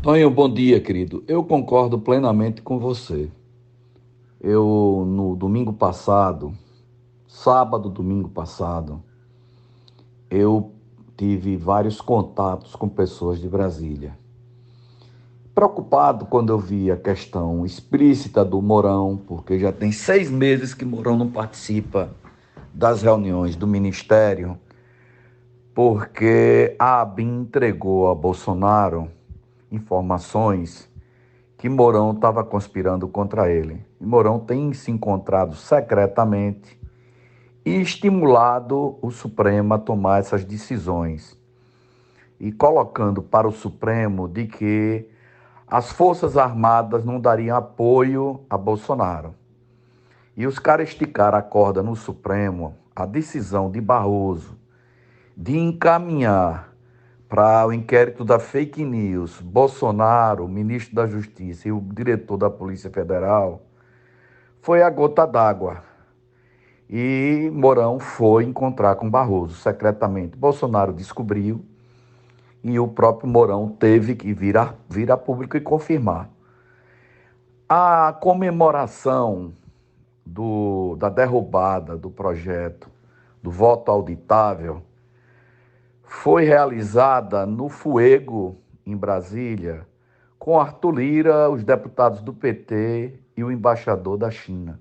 Tonho, bom dia, querido. Eu concordo plenamente com você. No domingo passado, sábado, domingo passado, eu tive vários contatos com pessoas de Brasília. Preocupado quando eu vi a questão explícita do Mourão, porque já tem 6 meses que Mourão não participa das reuniões do Ministério, porque a ABIN entregou a Bolsonaro informações que Mourão estava conspirando contra ele. E Mourão tem se encontrado secretamente e estimulado o Supremo a tomar essas decisões. E colocando para o Supremo de que as Forças Armadas não dariam apoio a Bolsonaro. E os caras esticaram a corda no Supremo, a decisão de Barroso de encaminhar para o inquérito da fake news, Bolsonaro, o ministro da Justiça e o diretor da Polícia Federal, foi a gota d'água. E Mourão foi encontrar com Barroso secretamente. Bolsonaro descobriu e o próprio Mourão teve que vir a público e confirmar. A comemoração da derrubada do projeto do voto auditável foi realizada no Fuego, em Brasília, com Arthur Lira, os deputados do PT e o embaixador da China.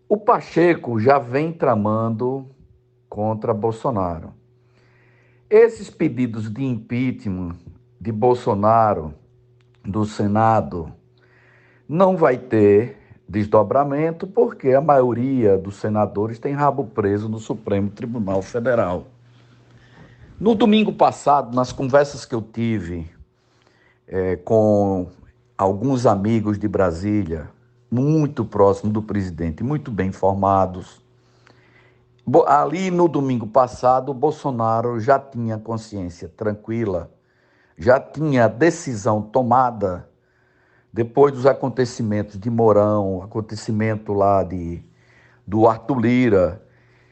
O Pacheco já vem tramando contra Bolsonaro. Esses pedidos de impeachment de Bolsonaro do Senado não vai ter desdobramento porque a maioria dos senadores tem rabo preso no Supremo Tribunal Federal. No domingo passado, nas conversas que eu tive com alguns amigos de Brasília, muito próximos do presidente, muito bem informados, ali no domingo passado, o Bolsonaro já tinha consciência tranquila, já tinha decisão tomada, depois dos acontecimentos de Mourão, acontecimento lá do Arthur Lira,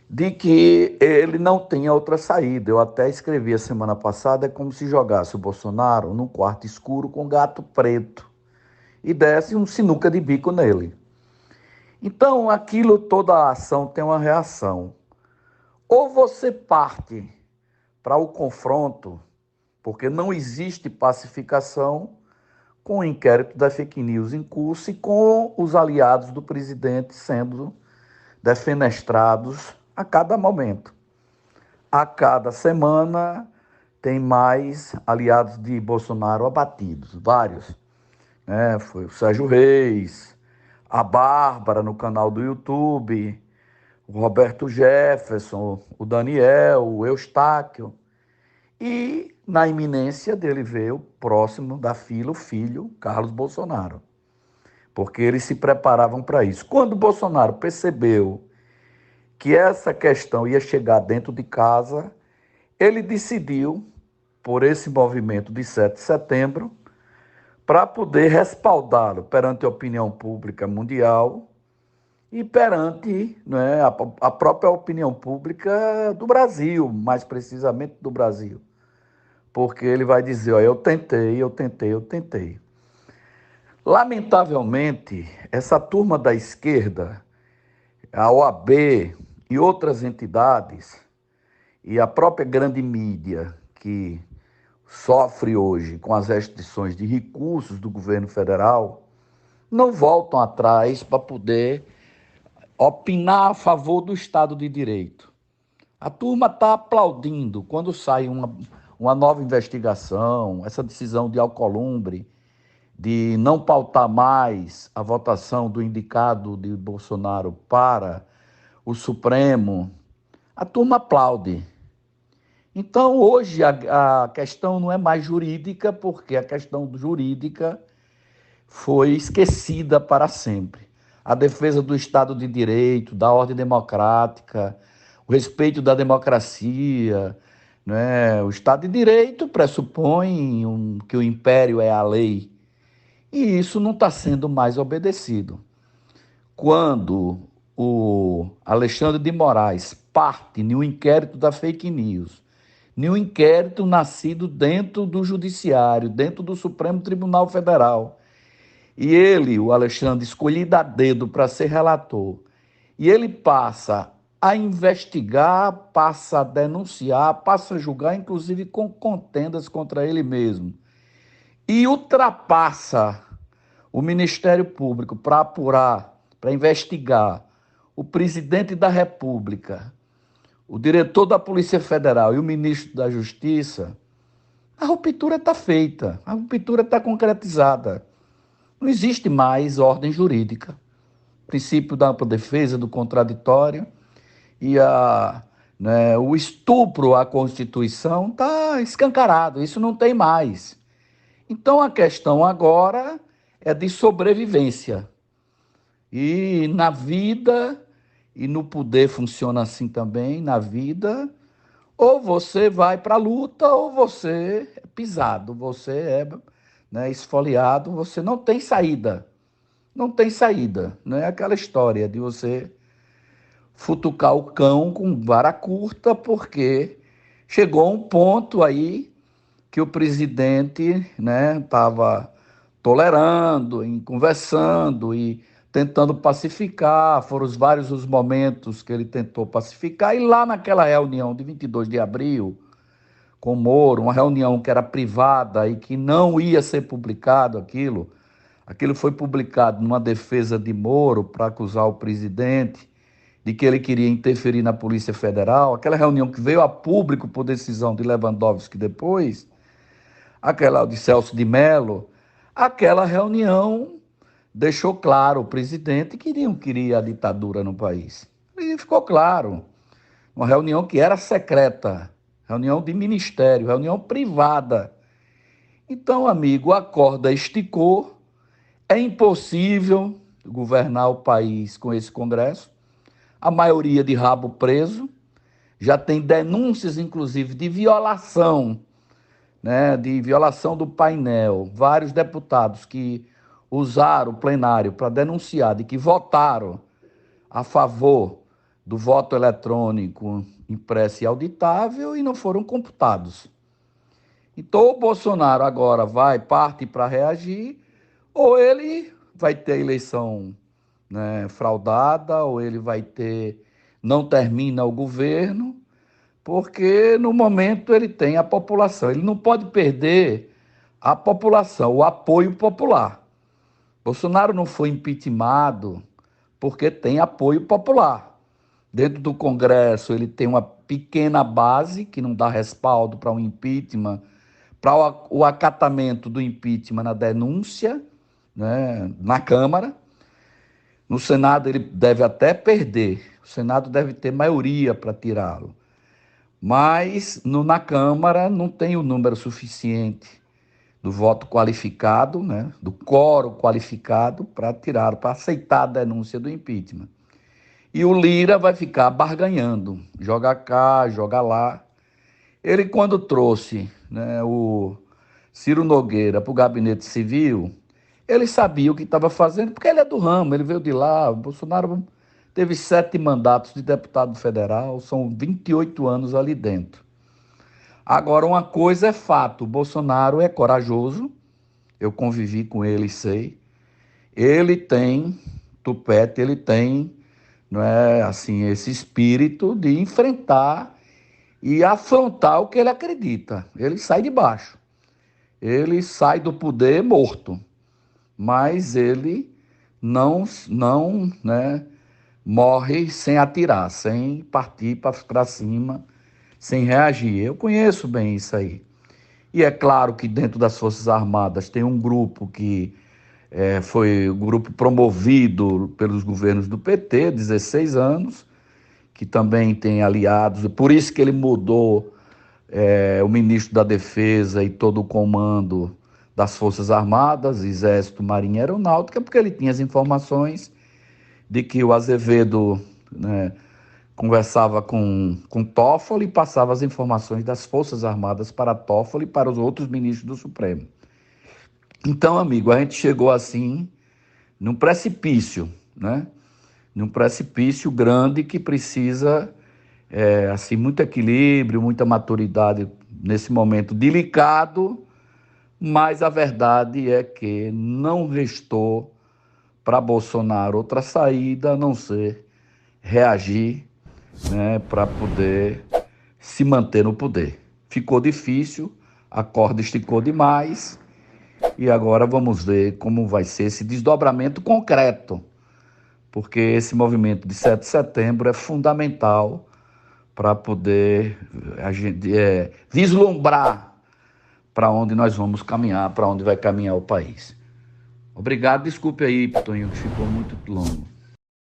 de que ele não tinha outra saída. Eu até escrevi a semana passada, é como se jogasse o Bolsonaro num quarto escuro com gato preto e desse um sinuca de bico nele. Então, aquilo, toda a ação tem uma reação. Ou você parte para o confronto, porque não existe pacificação com o inquérito da fake news em curso e com os aliados do presidente sendo defenestrados a cada momento. A cada semana tem mais aliados de Bolsonaro abatidos, vários. Foi o Sérgio Reis, a Bárbara no canal do YouTube, o Roberto Jefferson, o Daniel, o Eustáquio. E na iminência dele veio o próximo da fila, o filho, Carlos Bolsonaro. Porque eles se preparavam para isso. Quando o Bolsonaro percebeu que essa questão ia chegar dentro de casa, ele decidiu, por esse movimento de 7 de setembro, para poder respaldá-lo perante a opinião pública mundial e perante, né, a própria opinião pública do Brasil, mais precisamente do Brasil. Porque ele vai dizer, ó, eu tentei, eu tentei, eu tentei. Lamentavelmente, essa turma da esquerda, a OAB e outras entidades, e a própria grande mídia que sofre hoje com as restrições de recursos do governo federal, não voltam atrás para poder opinar a favor do Estado de Direito. A turma está aplaudindo quando sai uma nova investigação, essa decisão de Alcolumbre de não pautar mais a votação do indicado de Bolsonaro para o Supremo. A turma aplaude. Então, hoje, a questão não é mais jurídica, porque a questão jurídica foi esquecida para sempre. A defesa do Estado de Direito, da ordem democrática, o respeito da democracia, né? O Estado de Direito pressupõe que o império é a lei, e isso não está sendo mais obedecido. Quando o Alexandre de Moraes parte no inquérito da fake news, nenhum inquérito nascido dentro do Judiciário, dentro do Supremo Tribunal Federal. E ele, o Alexandre, escolhido a dedo para ser relator, e ele passa a investigar, passa a denunciar, passa a julgar, inclusive com contendas contra ele mesmo. E ultrapassa o Ministério Público para apurar, para investigar o presidente da República, o diretor da Polícia Federal e o ministro da Justiça, a ruptura está feita, a ruptura está concretizada. Não existe mais ordem jurídica. O princípio da ampla defesa, do contraditório e o estupro à Constituição está escancarado, isso não tem mais. Então a questão agora é de sobrevivência. E na vida, e no poder funciona assim também, na vida, ou você vai para a luta ou você é pisado, você é esfoliado, você não tem saída. Não tem saída. Não é aquela história de você futucar o cão com vara curta, porque chegou um ponto aí que o presidente estava tolerando, conversando e tentando pacificar. Foram vários os momentos que ele tentou pacificar. E lá naquela reunião de 22 de abril, com Moro, uma reunião que era privada e que não ia ser publicado aquilo foi publicado numa defesa de Moro para acusar o presidente de que ele queria interferir na Polícia Federal. Aquela reunião que veio a público por decisão de Lewandowski depois, aquela de Celso de Mello, aquela reunião deixou claro o presidente que não queria a ditadura no país. E ficou claro. Uma reunião que era secreta, reunião de ministério, reunião privada. Então, amigo, a corda esticou, é impossível governar o país com esse Congresso, a maioria de rabo preso, já tem denúncias, inclusive, de violação do painel. Vários deputados que usaram o plenário para denunciar de que votaram a favor do voto eletrônico impresso e auditável e não foram computados. Então, o Bolsonaro agora parte para reagir, ou ele vai ter a eleição fraudada, ou ele não termina o governo, porque no momento ele tem a população. Ele não pode perder a população, o apoio popular. Bolsonaro não foi impeachmentado porque tem apoio popular. Dentro do Congresso ele tem uma pequena base que não dá respaldo para um impeachment, para o acatamento do impeachment na denúncia, na Câmara. No Senado ele deve até perder, o Senado deve ter maioria para tirá-lo. Mas na Câmara não tem o número suficiente do voto qualificado, do quórum qualificado para tirar, para aceitar a denúncia do impeachment. E o Lira vai ficar barganhando, joga cá, joga lá. Ele, quando trouxe o Ciro Nogueira para o gabinete civil, ele sabia o que estava fazendo, porque ele é do ramo, ele veio de lá. O Bolsonaro teve 7 mandatos de deputado federal, são 28 anos ali dentro. Agora, uma coisa é fato, o Bolsonaro é corajoso, eu convivi com ele e sei. Ele tem tupete, ele tem esse espírito de enfrentar e afrontar o que ele acredita. Ele sai de baixo, ele sai do poder morto, mas ele não morre sem atirar, sem partir para cima, sem reagir. Eu conheço bem isso aí. E é claro que dentro das Forças Armadas tem um grupo que foi o grupo promovido pelos governos do PT, 16 anos, que também tem aliados, por isso que ele mudou o ministro da Defesa e todo o comando das Forças Armadas, Exército, Marinha e Aeronáutica, porque ele tinha as informações de que o Azevedo conversava com Toffoli e passava as informações das Forças Armadas para Toffoli e para os outros ministros do Supremo. Então, amigo, a gente chegou assim num precipício, num precipício grande que precisa assim, muito equilíbrio, muita maturidade nesse momento delicado, mas a verdade é que não restou para Bolsonaro outra saída a não ser reagir, né, para poder se manter no poder. Ficou difícil, a corda esticou demais e agora vamos ver como vai ser esse desdobramento concreto, porque esse movimento de 7 de setembro é fundamental para poder a gente vislumbrar para onde nós vamos caminhar, para onde vai caminhar o país. Obrigado, desculpe aí, Toninho, que ficou muito longo.